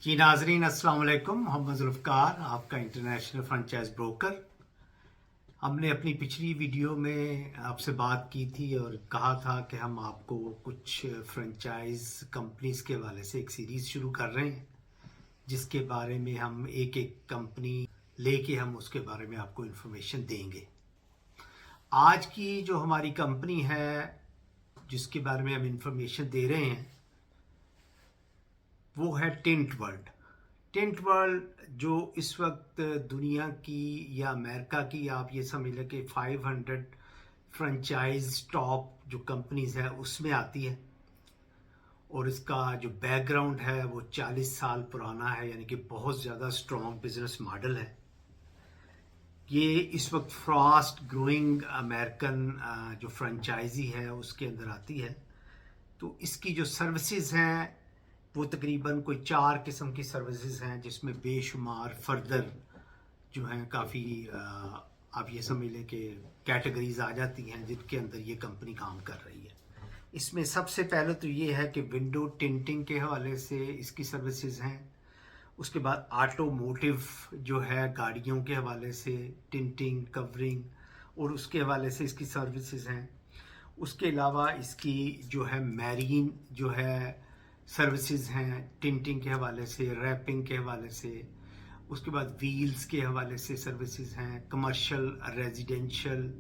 जी नाजरीन अस्सलाम वालेकुम। मोहम्मद जुल्फ़कार, आपका इंटरनेशनल फ्रेंचाइज ब्रोकर। हमने अपनी पिछली वीडियो में आपसे बात की थी और कहा था कि हम आपको कुछ फ्रेंचाइज कंपनीज के हवाले से एक सीरीज़ शुरू कर रहे हैं, जिसके बारे में हम एक एक कंपनी लेके हम उसके बारे में आपको इन्फॉर्मेशन देंगे। आज की जो हमारी कंपनी है जिसके बारे में हम इन्फॉर्मेशन दे रहे हैं वो है टिंट वर्ल्ड। टिंट वर्ल्ड जो इस वक्त दुनिया की या अमेरिका की आप ये समझ लें कि 500 फ्रेंचाइज टॉप जो कंपनीज है उसमें आती है, और इसका जो बैकग्राउंड है वो 40 साल पुराना है, यानी कि बहुत ज़्यादा स्ट्रॉन्ग बिजनेस मॉडल है। ये इस वक्त फास्ट ग्रोइंग अमेरिकन जो फ्रेंचाइजी है उसके अंदर आती है। तो इसकी जो सर्विसेज हैं वो तकरीबन कोई 4 किस्म की सर्विसेज हैं, जिसमें बेशुमार फर्दर जो हैं काफ़ी आप ये समझ लें कि कैटेगरीज आ जाती हैं जिनके अंदर ये कंपनी काम कर रही है। इसमें सबसे पहले तो ये है कि विंडो टिंटिंग के हवाले से इसकी सर्विसेज हैं। उसके बाद ऑटोमोटिव जो है गाड़ियों के हवाले से टिंटिंग कवरिंग और उसके हवाले से इसकी सर्विसेज हैं। उसके अलावा इसकी जो है मैरीन जो है सर्विसेज हैं टिंटिंग के हवाले से, रैपिंग के हवाले से। उसके बाद व्हील्स के हवाले से सर्विसेज हैं, कमर्शियल रेजिडेंशियल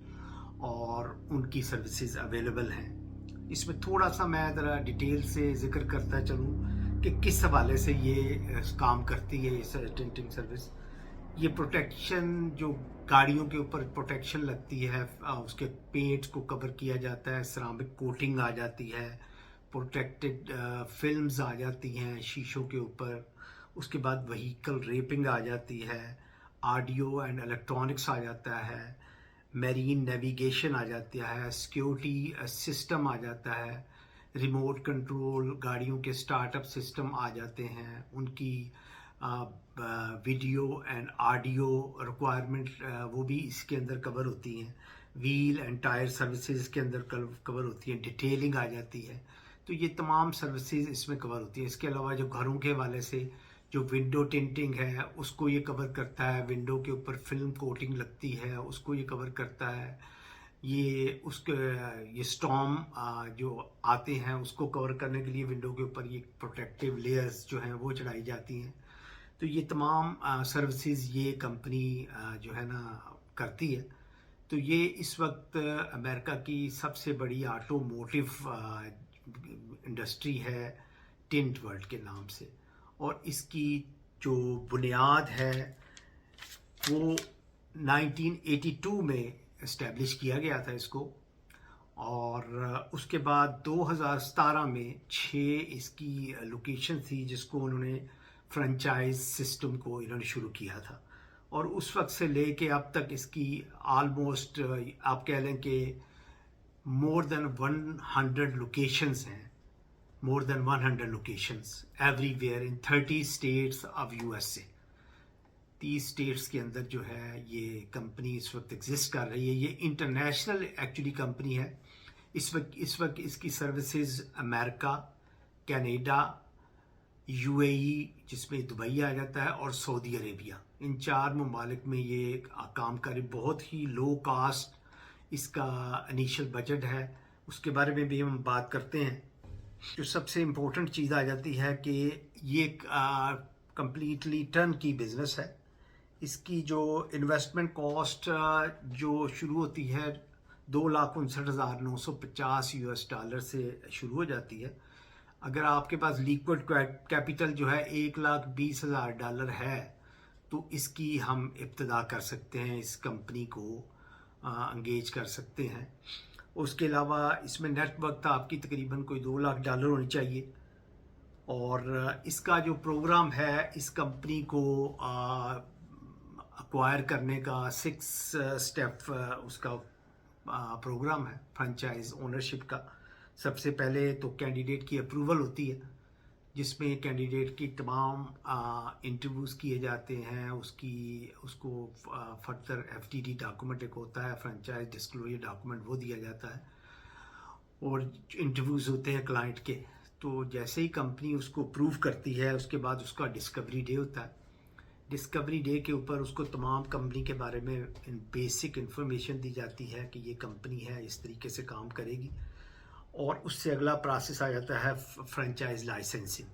और उनकी सर्विसेज अवेलेबल हैं। इसमें थोड़ा सा मैं ज़रा डिटेल से जिक्र करता चलूँ कि किस हवाले से ये काम करती है ये टिंटिंग सर्विस। ये प्रोटेक्शन जो गाड़ियों के ऊपर प्रोटेक्शन लगती है, उसके पेंट्स को कवर किया जाता है, सिरामिक कोटिंग आ जाती है, प्रोटेक्टेड फिल्म्स आ जाती हैं शीशों के ऊपर। उसके बाद व्हीकल रेपिंग आ जाती है, ऑडियो एंड इलेक्ट्रॉनिक्स आ जाता है, मैरीन नेविगेशन आ जाता है, सिक्योरिटी सिस्टम आ जाता है, रिमोट कंट्रोल गाड़ियों के स्टार्टअप सिस्टम आ जाते हैं, उनकी वीडियो एंड ऑडियो रिक्वायरमेंट वो भी इसके अंदर कवर होती हैं। व्हील एंड टायर सर्विसेज के अंदर कवर होती हैं, डिटेलिंग आ जाती है। तो ये तमाम सर्विसेज इसमें कवर होती है। इसके अलावा जो घरों के हवाले से जो विंडो टिंटिंग है उसको ये कवर करता है, विंडो के ऊपर फिल्म कोटिंग लगती है उसको ये कवर करता है। ये स्टॉर्म जो आते हैं उसको कवर करने के लिए विंडो के ऊपर ये प्रोटेक्टिव लेयर्स जो हैं वो चढ़ाई जाती हैं। तो ये तमाम सर्विसेज ये कंपनी जो है ना करती है। तो ये इस वक्त अमेरिका की सबसे बड़ी ऑटोमोटिव इंडस्ट्री है टिंट वर्ल्ड के नाम से, और इसकी जो बुनियाद है वो 1982 में इस्टेब्लिश किया गया था इसको, और उसके बाद 2017 में 6 इसकी लोकेशन थी जिसको उन्होंने फ्रेंचाइज सिस्टम को इन्होंने शुरू किया था। और उस वक्त से लेके अब तक इसकी ऑलमोस्ट आप कह लें कि मोर देन 100 लोकेशंस हैं, more than 100 locations everywhere in 30 states of USA. 30 states के अंदर जो है ये कंपनी इस वक्त एग्जिस्ट कर रही है। ये इंटरनेशनल एक्चुअली कंपनी है। इस वक्त इसकी सर्विसेज अमेरिका, कनाडा, यूएई जिसमें दुबई आ जाता है, और सऊदी अरेबिया, इन 4 ममालिक में ये काम करे। बहुत ही लो कास्ट इसका इनिशियल बजट है, उसके बारे में भी हम बात करते हैं। जो सबसे इम्पोर्टेंट चीज़ आ जाती है कि ये कंप्लीटली टर्न की बिजनेस है। इसकी जो इन्वेस्टमेंट कॉस्ट जो शुरू होती है $2,59,950 से शुरू हो जाती है। अगर आपके पास लिक्विड कैपिटल जो है $1,20,000 है तो इसकी हम इब्तदा कर सकते हैं, इस कंपनी को इंगेज कर सकते हैं। उसके अलावा इसमें नेटवर्थ आपकी तकरीबन कोई $2 लाख होनी चाहिए। और इसका जो प्रोग्राम है इस कंपनी को अक्वायर करने का 6 स्टेप उसका प्रोग्राम है फ्रेंचाइज ओनरशिप का। सबसे पहले तो कैंडिडेट की अप्रूवल होती है, जिसमें कैंडिडेट की तमाम इंटरव्यूज़ किए जाते हैं। उसको फर्दर एफटीडी डॉक्यूमेंट एक होता है, फ्रेंचाइज डिस्क्लोजर डॉक्यूमेंट, वो दिया जाता है, और इंटरव्यूज़ होते हैं क्लाइंट के। تو جیسے ہی کمپنی اس کو اپروو کرتی ہے اس کے بعد اس کا ڈسکوری ڈے ہوتا ہے. ڈسکوری ڈے کے اوپر اس کو تمام کمپنی کے بارے میں بیسک انفارمیشن دی جاتی ہے کہ یہ کمپنی ہے، اس طریقے سے کام کرے گی. اور اس سے اگلا پروسیس آ جاتا ہے فرنچائز لائسنسنگ.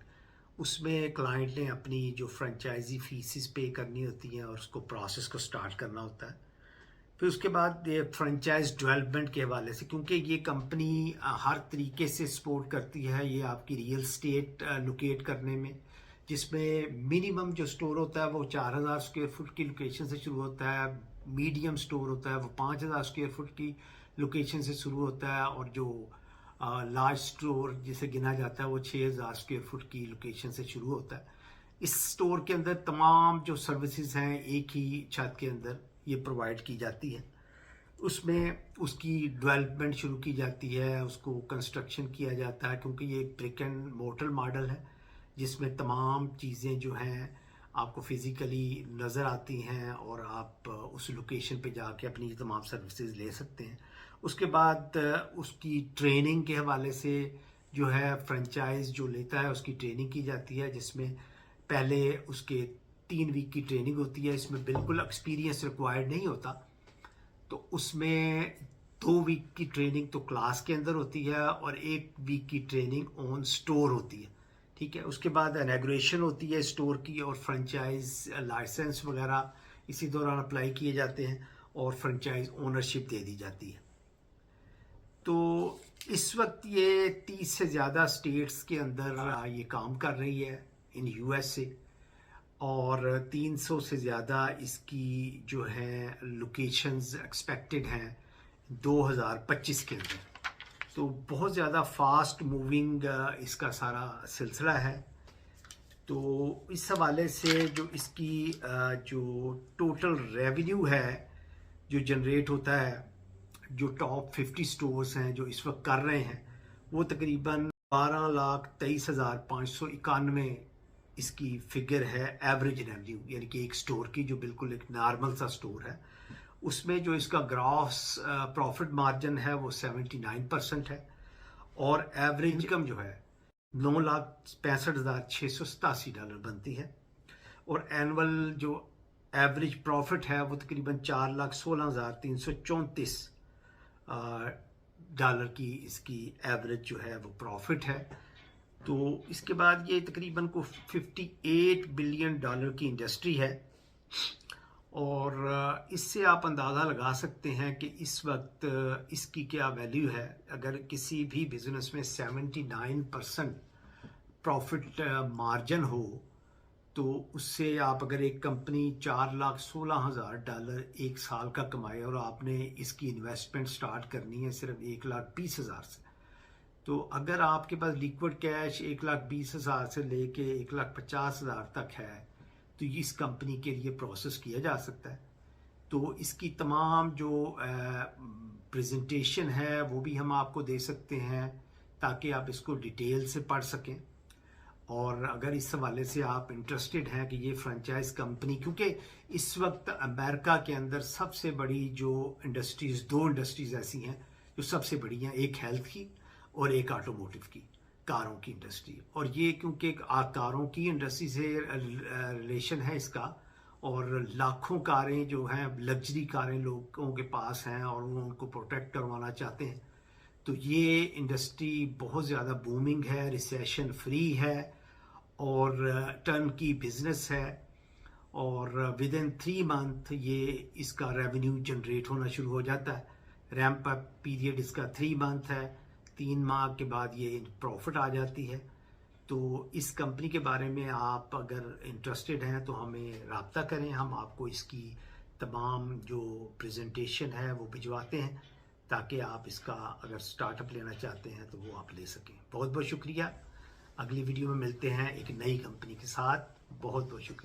اس میں کلائنٹ نے اپنی جو فرنچائزی فیسز پے کرنی ہوتی ہیں اور اس کو پروسیس کو سٹارٹ کرنا ہوتا ہے. پھر اس کے بعد فرنچائز ڈیولپمنٹ کے حوالے سے، کیونکہ یہ کمپنی ہر طریقے سے سپورٹ کرتی ہے یہ آپ کی ریئل اسٹیٹ لوکیٹ کرنے میں، جس میں منیمم جو سٹور ہوتا ہے وہ 4000 اسکوائر فٹ کی لوکیشن سے شروع ہوتا ہے، میڈیم سٹور ہوتا ہے وہ 5000 اسکوائر فٹ کی لوکیشن سے شروع ہوتا ہے، اور جو لارج سٹور جسے گنا جاتا ہے وہ 6000 اسکوائر فٹ کی لوکیشن سے شروع ہوتا ہے. اس سٹور کے اندر تمام جو سروسز ہیں ایک ہی چھت کے اندر یہ پرووائڈ کی جاتی ہے. اس میں اس کی ڈیولپمنٹ شروع کی جاتی ہے، اس کو کنسٹرکشن کیا جاتا ہے، کیونکہ یہ ایک برک اینڈ مورٹر ماڈل ہے جس میں تمام چیزیں جو ہیں آپ کو فزیکلی نظر آتی ہیں اور آپ اس لوکیشن پہ جا کے اپنی تمام سروسز لے سکتے ہیں. اس کے بعد اس کی ٹریننگ کے حوالے سے جو ہے فرنچائز جو لیتا ہے اس کی ٹریننگ کی جاتی ہے، جس میں پہلے اس کے 3 ویک کی ٹریننگ ہوتی ہے. اس میں بالکل ایکسپیرینس ریکوائرڈ نہیں ہوتا، تو اس میں 2 ویک کی ٹریننگ تو کلاس کے اندر ہوتی ہے اور 1 ویک کی ٹریننگ آن سٹور ہوتی ہے. ٹھیک ہے. اس کے بعد انیگوریشن ہوتی ہے سٹور کی، اور فرنچائز لائسنس وغیرہ اسی دوران اپلائی کیے جاتے ہیں اور فرنچائز اونرشپ دے دی جاتی ہے. تو اس وقت یہ 30 سے زیادہ سٹیٹس کے اندر یہ کام کر رہی ہے ان یو ایس اے، اور 300 سے زیادہ اس کی جو ہے لوکیشنز ایکسپیکٹڈ ہیں 2025 کے اندر. تو بہت زیادہ فاسٹ موونگ اس کا سارا سلسلہ ہے. تو اس حوالے سے جو اس کی جو ٹوٹل ریونیو ہے جو جنریٹ ہوتا ہے، جو ٹاپ 50 سٹورز ہیں جو اس وقت کر رہے ہیں، وہ تقریباً 12,23,591 اس کی فگر ہے ایوریج ریونیو، یعنی کہ ایک سٹور کی جو بالکل ایک نارمل سا سٹور ہے. اس میں جو اس کا گراس پروفٹ مارجن ہے وہ 79% ہے، اور ایوریج انکم جو ہے $9,65,687 بنتی ہے، اور اینول جو ایوریج پروفٹ ہے وہ تقریباً $4,16,334 کی اس کی ایوریج جو ہے وہ پروفٹ ہے. تو اس کے بعد یہ تقریباً کو $58 بلین کی انڈسٹری ہے، اور اس سے آپ اندازہ لگا سکتے ہیں کہ اس وقت اس کی کیا ویلیو ہے. اگر کسی بھی بزنس میں 79% پروفٹ مارجن ہو تو اس سے آپ اگر ایک کمپنی $4,16,000 ایک سال کا کمائے اور آپ نے اس کی انویسٹمنٹ سٹارٹ کرنی ہے صرف 1,20,000 سے، تو اگر آپ کے پاس لیکوڈ کیش 1,20,000 سے لے کے 1,50,000 تک ہے تو اس کمپنی کے لیے پروسیس کیا جا سکتا ہے. تو اس کی تمام جو پریزنٹیشن ہے وہ بھی ہم آپ کو دے سکتے ہیں تاکہ آپ اس کو ڈیٹیل سے پڑھ سکیں. اور اگر اس حوالے سے آپ انٹرسٹڈ ہیں کہ یہ فرنچائز کمپنی، کیونکہ اس وقت امریکہ کے اندر سب سے بڑی جو انڈسٹریز، 2 انڈسٹریز ایسی ہیں جو سب سے بڑی ہیں، ایک ہیلتھ کی اور ایک آٹوموٹیو کی، کاروں کی انڈسٹری. اور یہ کیونکہ کاروں کی انڈسٹری سے ریلیشن ہے اس کا، اور لاکھوں کاریں جو ہیں لگژری کاریں لوگوں کے پاس ہیں اور وہ ان کو پروٹیکٹ کروانا چاہتے ہیں. تو یہ انڈسٹری بہت زیادہ بومنگ ہے، ریسیشن فری ہے، اور ٹرن کی بزنس ہے، اور ود ان 3 منتھ یہ اس کا ریونیو جنریٹ ہونا شروع ہو جاتا ہے. ریمپ اپ پیریڈ اس کا 3 منتھ ہے، 3 ماہ کے بعد یہ پروفٹ آ جاتی ہے. تو اس کمپنی کے بارے میں آپ اگر انٹرسٹڈ ہیں تو ہمیں رابطہ کریں، ہم آپ کو اس کی تمام جو پریزنٹیشن ہے وہ بھجواتے ہیں تاکہ آپ اس کا اگر سٹارٹ اپ لینا چاہتے ہیں تو وہ آپ لے سکیں. بہت بہت شکریہ. اگلی ویڈیو میں ملتے ہیں ایک نئی کمپنی کے ساتھ. بہت بہت شکریہ.